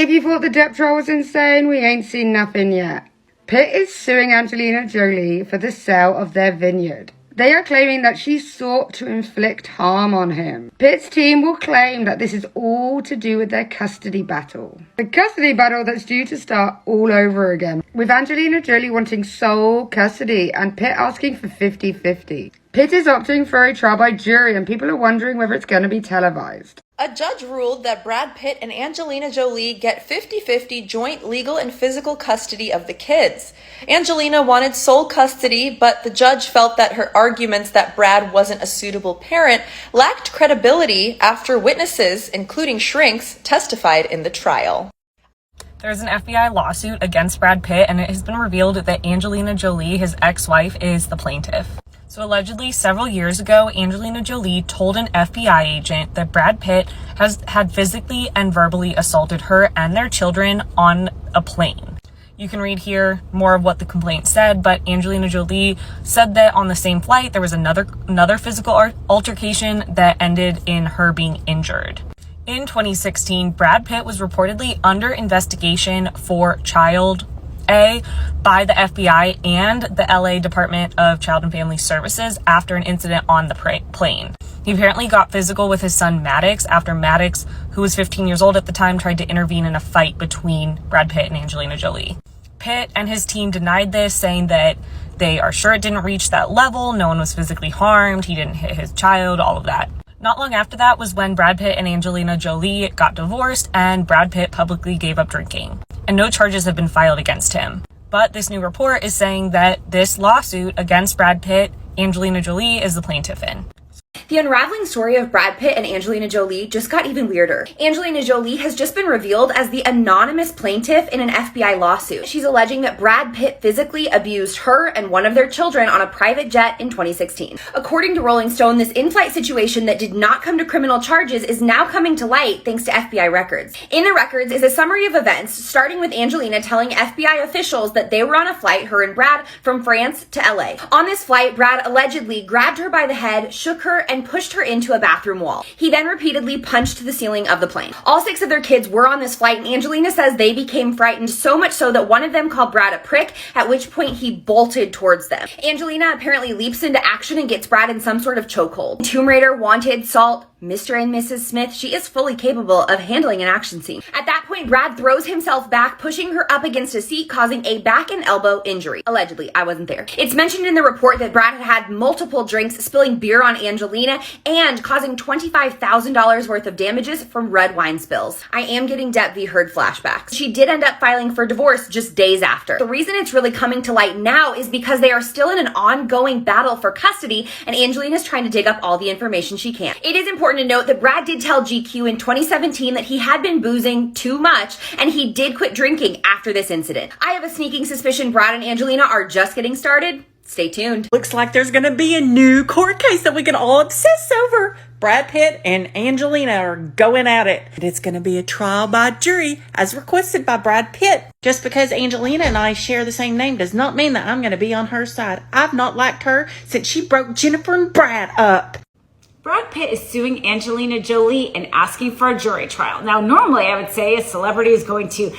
If you thought the Depp trial was insane, we ain't seen nothing yet. Pitt is suing Angelina Jolie for the sale of their vineyard. They are claiming that she sought to inflict harm on him. Pitt's team will claim that this is all to do with their custody battle. The custody battle that's due to start all over again, with Angelina Jolie wanting sole custody and Pitt asking for 50-50. Pitt is opting for a trial by jury and people are wondering whether it's going to be televised. A judge ruled that Brad Pitt and Angelina Jolie get 50-50 joint legal and physical custody of the kids. Angelina wanted sole custody, but the judge felt that her arguments that Brad wasn't a suitable parent lacked credibility after witnesses, including shrinks, testified in the trial. There's an FBI lawsuit against Brad Pitt, and it has been revealed that Angelina Jolie, his ex-wife, is the plaintiff. So allegedly, several years ago, Angelina Jolie told an FBI agent that Brad Pitt had physically and verbally assaulted her and their children on a plane. You can read here more of what the complaint said, but Angelina Jolie said that on the same flight, there was another physical altercation that ended in her being injured. In 2016, Brad Pitt was reportedly under investigation for child A by the FBI and the LA Department of Child and Family Services after an incident on the plane. He apparently got physical with his son Maddox after Maddox, who was 15 years old at the time, tried to intervene in a fight between Brad Pitt and Angelina Jolie. Pitt and his team denied this, saying that they are sure it didn't reach that level, no one was physically harmed, he didn't hit his child, all of that. Not long after that was when Brad Pitt and Angelina Jolie got divorced and Brad Pitt publicly gave up drinking, and no charges have been filed against him. But this new report is saying that this lawsuit against Brad Pitt, Angelina Jolie is the plaintiff in. The unraveling story of Brad Pitt and Angelina Jolie just got even weirder. Angelina Jolie has just been revealed as the anonymous plaintiff in an FBI lawsuit. She's alleging that Brad Pitt physically abused her and one of their children on a private jet in 2016. According to Rolling Stone, this in-flight situation that did not come to criminal charges is now coming to light thanks to FBI records. In the records is a summary of events, starting with Angelina telling FBI officials that they were on a flight, her and Brad, from France to LA. On this flight, Brad allegedly grabbed her by the head, shook her, and pushed her into a bathroom wall. He then repeatedly punched the ceiling of the plane. All 6 of their kids were on this flight, and Angelina says they became frightened, so much so that one of them called Brad a prick, at which point he bolted towards them. Angelina apparently leaps into action and gets Brad in some sort of chokehold. Tomb Raider, Wanted, Salt, Mr. and Mrs. Smith, she is fully capable of handling an action scene. At that point, Brad throws himself back, pushing her up against a seat, causing a back and elbow injury. Allegedly, I wasn't there. It's mentioned in the report that Brad had had multiple drinks, spilling beer on Angelina and causing $25,000 worth of damages from red wine spills. I am getting Depp v. Heard flashbacks. She did end up filing for divorce just days after. The reason it's really coming to light now is because they are still in an ongoing battle for custody, and Angelina's trying to dig up all the information she can. It is important to note that Brad did tell GQ in 2017 that he had been boozing too much, and he did quit drinking after this incident. I have a sneaking suspicion Brad and Angelina are just getting started. Stay tuned. Looks like there's going to be a new court case that we can all obsess over. Brad Pitt and Angelina are going at it. And it's going to be a trial by jury as requested by Brad Pitt. Just because Angelina and I share the same name does not mean that I'm going to be on her side. I've not liked her since she broke Jennifer and Brad up. Brad Pitt is suing Angelina Jolie and asking for a jury trial. Now, normally I would say a celebrity is going to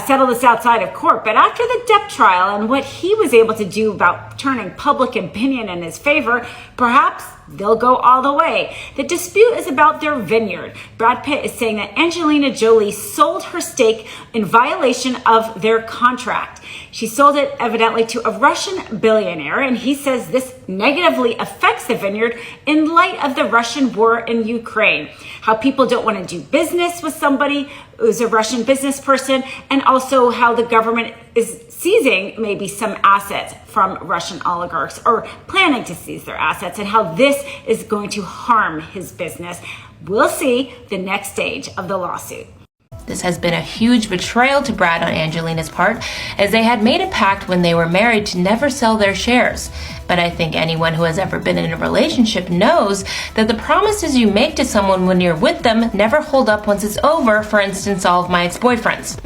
settle this outside of court, but after the Depp trial and what he was able to do about turning public opinion in his favor, perhaps they'll go all the way. The dispute is about their vineyard. Brad Pitt is saying that Angelina Jolie sold her stake in violation of their contract. She sold it evidently to a Russian billionaire, and he says this negatively affects the vineyard in light of the Russian war in Ukraine. How people don't want to do business with somebody who's a Russian business person, and also how the government is seizing maybe some assets from Russian oligarchs or planning to seize their assets, and how this is going to harm his business. We'll see the next stage of the lawsuit. This has been a huge betrayal to Brad on Angelina's part, as they had made a pact when they were married to never sell their shares. But I think anyone who has ever been in a relationship knows that the promises you make to someone when you're with them never hold up once it's over. For instance, all of my ex-boyfriends.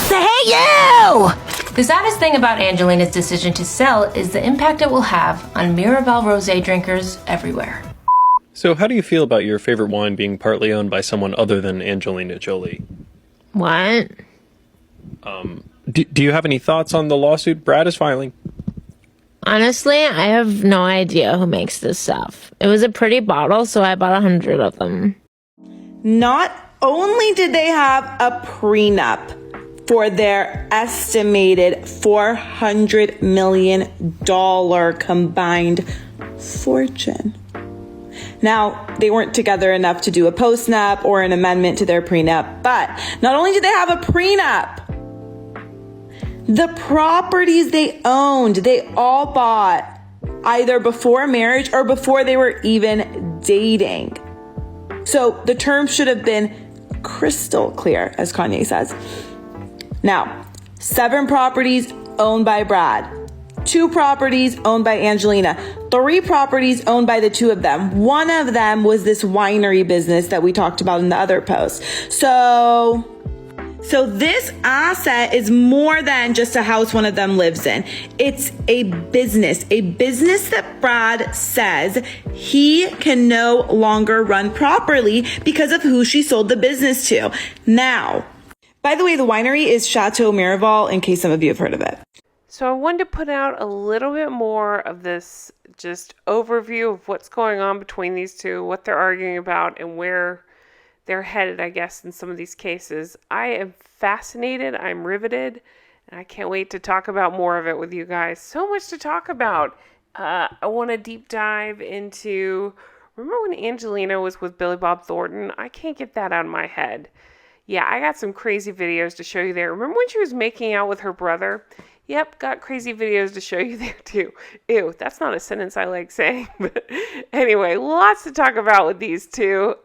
Hey, you! The saddest thing about Angelina's decision to sell is the impact it will have on Miraval rosé drinkers everywhere. So how do you feel about your favorite wine being partly owned by someone other than Angelina Jolie? What? Do you have any thoughts on the lawsuit Brad is filing? Honestly, I have no idea who makes this stuff. It was a pretty bottle, so I bought 100 of them. Not only did they have a prenup for their estimated $400 million combined fortune. Now, they weren't together enough to do a postnup or an amendment to their prenup, but not only did they have a prenup, the properties they owned, they all bought either before marriage or before they were even dating. So the terms should have been crystal clear, as Kanye says. Now, 7 properties owned by Brad, 2 properties owned by Angelina, 3 properties owned by the 2 of them. One of them was this winery business that we talked about in the other post. So this asset is more than just a house one of them lives in. It's a business that Brad says he can no longer run properly because of who she sold the business to. Now, by the way, the winery is Chateau Miraval, in case some of you have heard of it. So I wanted to put out a little bit more of this just overview of what's going on between these two, what they're arguing about, and where they're headed, I guess, in some of these cases. I am fascinated, I'm riveted, and I can't wait to talk about more of it with you guys. So much to talk about. I want to deep dive into, remember when Angelina was with Billy Bob Thornton? I can't get that out of my head. Yeah, I got some crazy videos to show you there. Remember when she was making out with her brother? Yep, got crazy videos to show you there too. Ew, that's not a sentence I like saying. But anyway, lots to talk about with these two.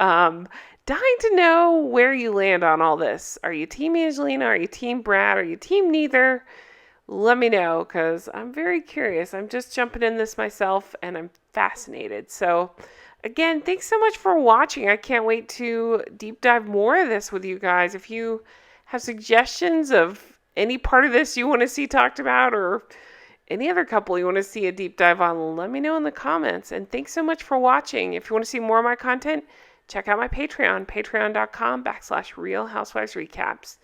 Dying to know where you land on all this. Are you team Angelina? Are you team Brad? Are you team neither? Let me know, because I'm very curious. I'm just jumping in this myself, and I'm fascinated. So, again, thanks so much for watching. I can't wait to deep dive more of this with you guys. If you have suggestions of any part of this you want to see talked about, or any other couple you want to see a deep dive on, let me know in the comments. And thanks so much for watching. If you want to see more of my content, check out my Patreon, patreon.com/Real Housewives Recaps.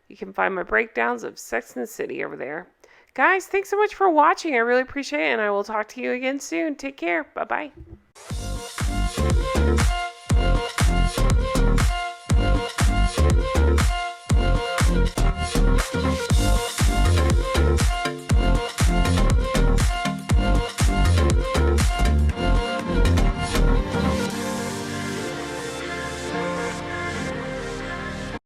You can find my breakdowns of Sex and the City over there. Guys, thanks so much for watching. I really appreciate it, and I will talk to you again soon. Take care. Bye-bye.